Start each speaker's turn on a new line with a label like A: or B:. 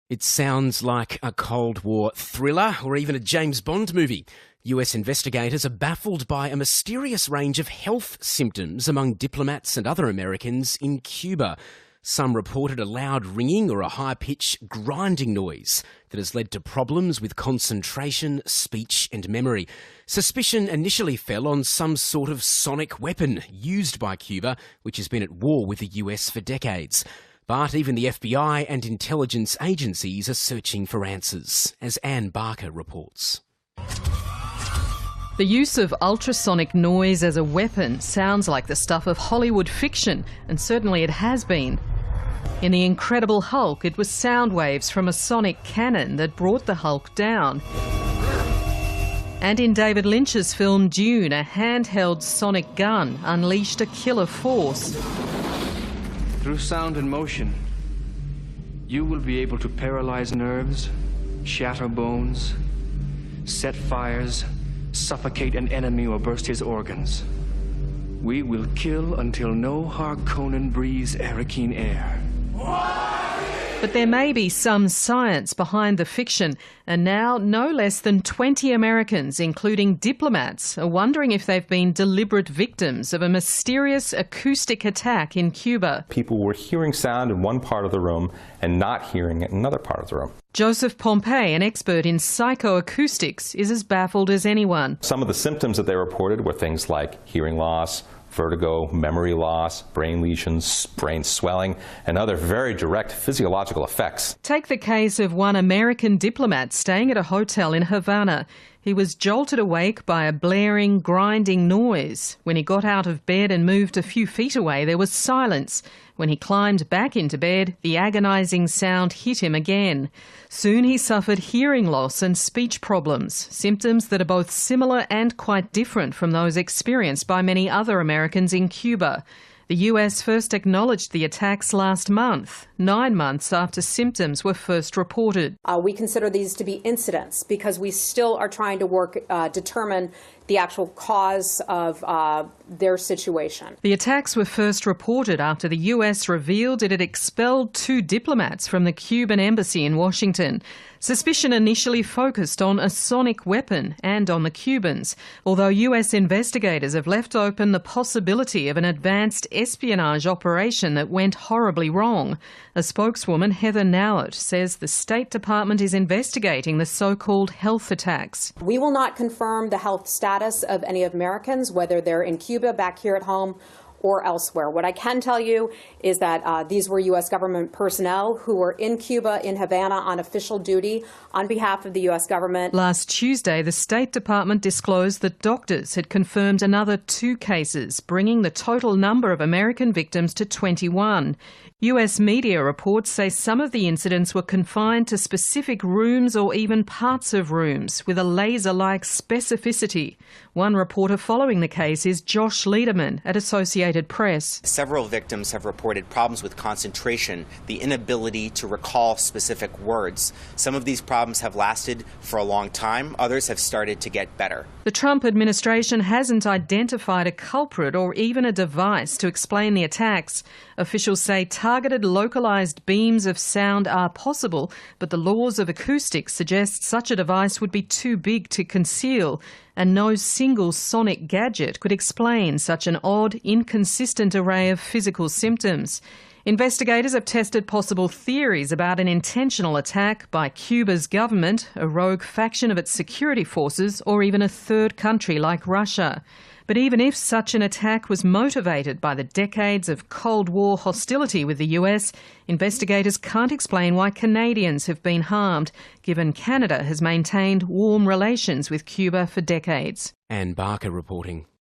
A: It sounds like a Cold War thriller or even a James Bond movie. US investigators are baffled by a mysterious range of health symptoms among diplomats and other Americans in Cuba. Some reported a loud ringing or a high-pitched grinding noise that has led to problems with concentration, speech and memory. Suspicion initially fell on some sort of sonic weapon used by Cuba, which has been at war with the US for decades. But even the FBI and intelligence agencies are searching for answers, as Anne Barker reports.
B: The use of ultrasonic noise as a weapon sounds like the stuff of Hollywood fiction, and certainly it has been. In The Incredible Hulk, it was sound waves from a sonic cannon that brought the Hulk down. And in David Lynch's film Dune, a handheld sonic gun unleashed a killer force.
C: Through sound and motion, you will be able to paralyze nerves, shatter bones, set fires, suffocate an enemy or burst his organs. We will kill until no Harkonnen breathes Arakeen air.
B: But there may be some science behind the fiction, and now no less than 20 Americans, including diplomats, are wondering if they've been deliberate victims of a mysterious acoustic attack in Cuba.
D: People were hearing sound in one part of the room and not hearing it in another part of the room.
B: Joseph Pompey, an expert in psychoacoustics, is as baffled as anyone.
D: Some of the symptoms that they reported were things like hearing loss, vertigo, memory loss, brain lesions, brain swelling, and other very direct physiological effects.
B: Take the case of one American diplomat staying at a hotel in Havana. He was jolted awake by a blaring, grinding noise. When he got out of bed and moved a few feet away, there was silence. When he climbed back into bed, the agonising sound hit him again. Soon he suffered hearing loss and speech problems, symptoms that are both similar and quite different from those experienced by many other Americans in Cuba. The US first acknowledged the attacks last month, 9 months after symptoms were first reported.
E: We consider these to be incidents because we still are trying to determine the actual cause of their situation.
B: The attacks were first reported after the US revealed it had expelled 2 diplomats from the Cuban embassy in Washington. Suspicion initially focused on a sonic weapon and on the Cubans, although US investigators have left open the possibility of an advanced espionage operation that went horribly wrong. A spokeswoman, Heather Nauert, says the State Department is investigating the so-called health attacks.
E: We will not confirm the health status of any Americans, whether they're in Cuba, back here at home, or elsewhere. What I can tell you is that these were U.S. government personnel who were in Cuba, in Havana, on official duty on behalf of the U.S. government.
B: Last Tuesday, the State Department disclosed that doctors had confirmed another 2 cases, bringing the total number of American victims to 21. US media reports say some of the incidents were confined to specific rooms or even parts of rooms with a laser-like specificity. One reporter following the case is Josh Lederman at Associated Press.
F: Several victims have reported problems with concentration, the inability to recall specific words. Some of these problems have lasted for a long time. Others have started to get better.
B: The Trump administration hasn't identified a culprit or even a device to explain the attacks. Officials say targeted localised beams of sound are possible, but the laws of acoustics suggest such a device would be too big to conceal, and no single sonic gadget could explain such an odd, inconsistent array of physical symptoms. Investigators have tested possible theories about an intentional attack by Cuba's government, a rogue faction of its security forces, or even a third country like Russia. But even if such an attack was motivated by the decades of Cold War hostility with the US, investigators can't explain why Canadians have been harmed, given Canada has maintained warm relations with Cuba for decades.
A: Anne Barker reporting.